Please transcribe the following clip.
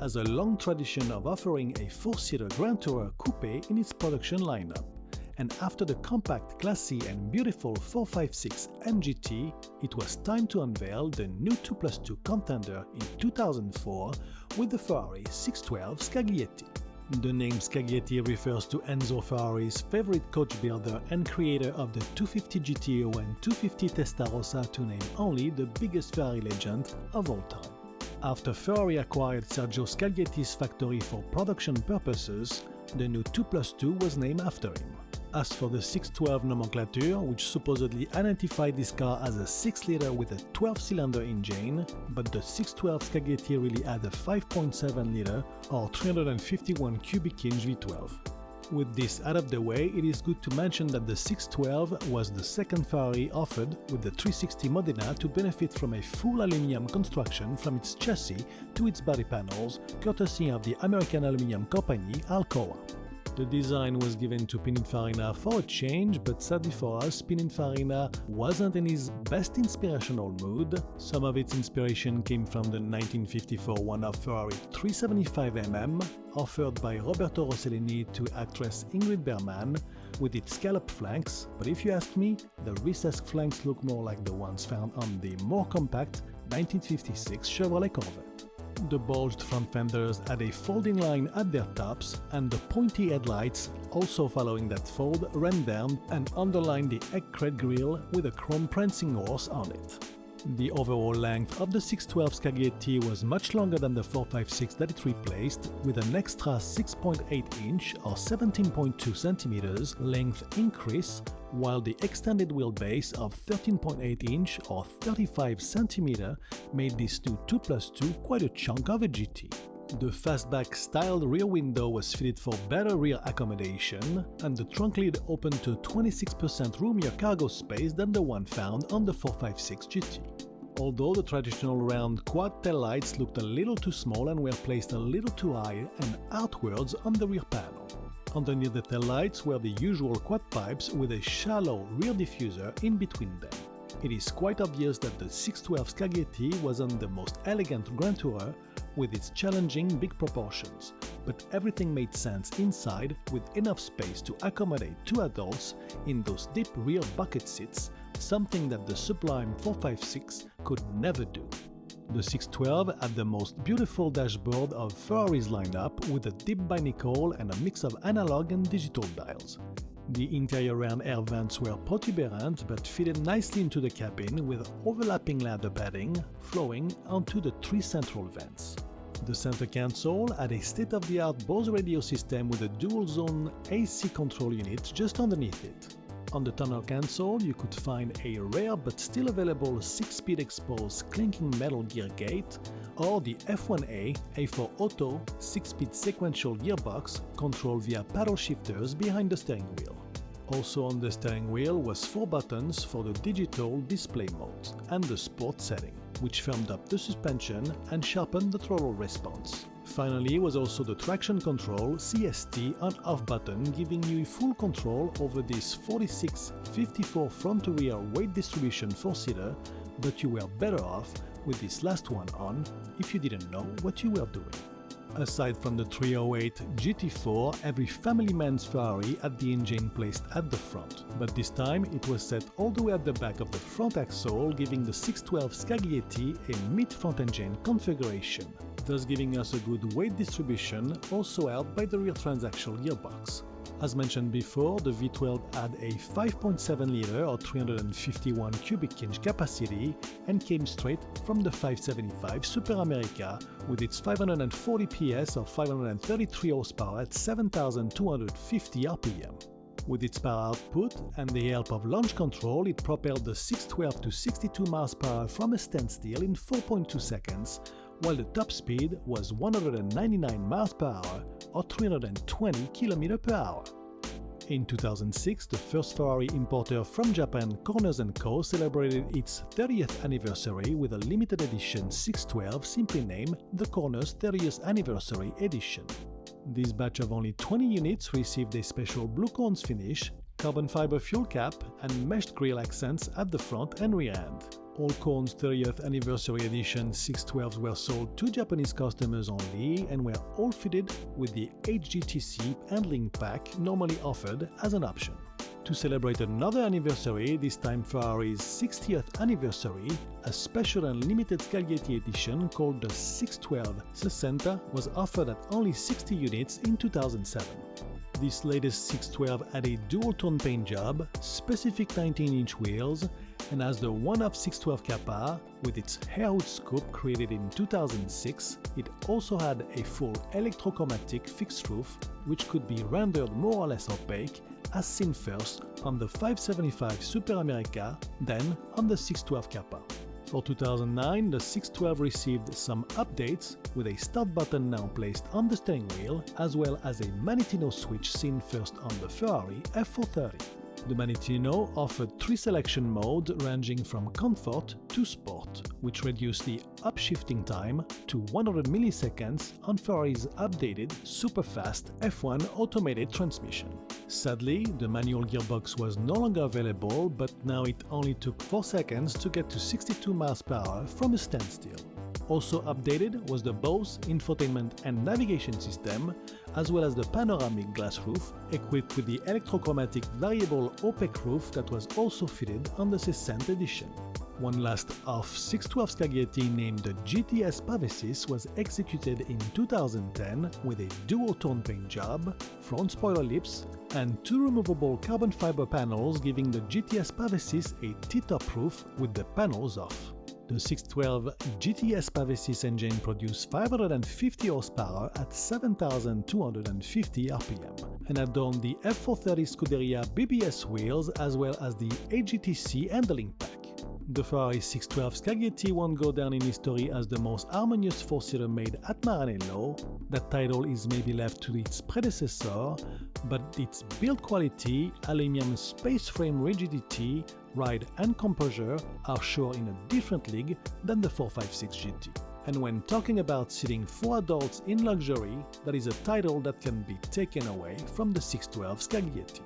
has a long tradition of offering a four-seater Grand Tourer coupe in its production lineup. And after the compact, classy and beautiful 456 MGT, it was time to unveil the new 2+2 contender in 2004 with the Ferrari 612 Scaglietti. The name Scaglietti refers to Enzo Ferrari's favorite coach builder and creator of the 250 GTO and 250 Testarossa, to name only the biggest Ferrari legend of all time. After Ferrari acquired Sergio Scaglietti's factory for production purposes, the new 2+2 was named after him. As for the 612 nomenclature, which supposedly identified this car as a 6-liter with a 12-cylinder engine, but the 612 Scaglietti really had a 5.7-liter or 351 cubic inch V12. With this out of the way, it is good to mention that the 612 was the second Ferrari offered with the 360 Modena to benefit from a full aluminum construction from its chassis to its body panels, courtesy of the American aluminum company Alcoa. The design was given to Pininfarina for a change, but sadly for us, Pininfarina wasn't in his best inspirational mood. Some of its inspiration came from the 1954 one-off Ferrari 375mm, offered by Roberto Rossellini to actress Ingrid Bergman, with its scallop flanks, but if you ask me, the recessed flanks look more like the ones found on the more compact 1956 Chevrolet Corvette. The bulged front fenders had a folding line at their tops, and the pointy headlights, also following that fold, ran down and underlined the egg crate grille with a chrome prancing horse on it. The overall length of the 612 Scaglietti was much longer than the 456 that it replaced, with an extra 6.8-inch or 17.2 cm length increase, while the extended wheelbase of 13.8-inch or 35 cm made this new 2+2 quite a chunk of a GT. The fastback styled rear window was fitted for better rear accommodation, and the trunk lid opened to 26% roomier cargo space than the one found on the 456 GT. Although the traditional round quad taillights looked a little too small and were placed a little too high and outwards on the rear panel. Underneath the taillights were the usual quad pipes with a shallow rear diffuser in between them. It is quite obvious that the 612 Scaglietti wasn't the most elegant Grand Tourer with its challenging big proportions, but everything made sense inside with enough space to accommodate two adults in those deep rear bucket seats, something that the sublime 456 could never do. The 612 had the most beautiful dashboard of Ferrari's lineup with a deep binnacle and a mix of analog and digital dials. The interior round air vents were protuberant but fitted nicely into the cabin with overlapping ladder padding flowing onto the three central vents. The center console had a state-of-the-art Bose radio system with a dual-zone AC control unit just underneath it. On the tunnel console, you could find a rare but still available 6-speed exposed clinking metal gear gate, or the F1A A4 Auto 6-speed sequential gearbox controlled via paddle shifters behind the steering wheel. Also on the steering wheel was 4 buttons for the digital display modes and the sport setting, which firmed up the suspension and sharpened the throttle response. Finally was also the traction control CST on-off button, giving you full control over this 46/54 front-to-rear weight distribution 4-seater, but you were better off with this last one on if you didn't know what you were doing. Aside from the 308 GT4, every family man's Ferrari had the engine placed at the front, but this time it was set all the way at the back of the front axle, giving the 612 Scaglietti a mid-front engine configuration, thus giving us a good weight distribution, also helped by the rear transaxle gearbox. As mentioned before, the V12 had a 5.7-liter or 351 cubic inch capacity and came straight from the 575 Super America with its 540 PS or 533 horsepower at 7,250 RPM. With its power output and the help of launch control, it propelled the 612 to 62 mph from a standstill in 4.2 seconds, while the top speed was 199 mph or 320 km/h. In 2006, the first Ferrari importer from Japan, Corners & Co., celebrated its 30th anniversary with a limited edition 612 simply named the Corners 30th Anniversary Edition. This batch of only 20 units received a special blue corns finish, carbon fiber fuel cap, and meshed grille accents at the front and rear end. Alcorn's 30th anniversary edition 612s were sold to Japanese customers only and were all fitted with the HGTC handling pack normally offered as an option. To celebrate another anniversary, this time Ferrari's 60th anniversary, a special and limited Scaglietti edition called the 612 60 was offered at only 60 units in 2007. This latest 612 had a dual-tone paint job, specific 19-inch wheels, and has the one-off 612 Kappa with its hairhood scoop created in 2006. It also had a full electrochromatic fixed roof, which could be rendered more or less opaque, as seen first on the 575 Super America, then on the 612 Kappa. For 2009, the 612 received some updates, with a start button now placed on the steering wheel, as well as a Manettino switch seen first on the Ferrari F430. The Manettino offered 3 selection modes ranging from Comfort to Sport, which reduced the upshifting time to 100 milliseconds on Ferrari's updated super-fast F1 automated transmission. Sadly, the manual gearbox was no longer available, but now it only took 4 seconds to get to 62 miles per hour from a standstill. Also updated was the Bose infotainment and navigation system, as well as the panoramic glass roof, equipped with the electrochromatic variable opaque roof that was also fitted on the 60th edition. One last off 612 Scaglietti named the GTS Pavesis was executed in 2010 with a dual-tone paint job, front spoiler lips, and 2 removable carbon fiber panels, giving the GTS Pavesis a T-top roof with the panels off. The 612 GTS Pavesis engine produced 550 horsepower at 7,250 RPM and adorned the F430 Scuderia BBS wheels as well as the HGTC handling pack. The Ferrari 612 Scaglietti won't go down in history as the most harmonious 4-seater made at Maranello. That title is maybe left to its predecessor, but its build quality, aluminum space frame rigidity, ride and composure are sure in a different league than the 456 GT. And when talking about seating 4 adults in luxury, that is a title that can be taken away from the 612 Scaglietti.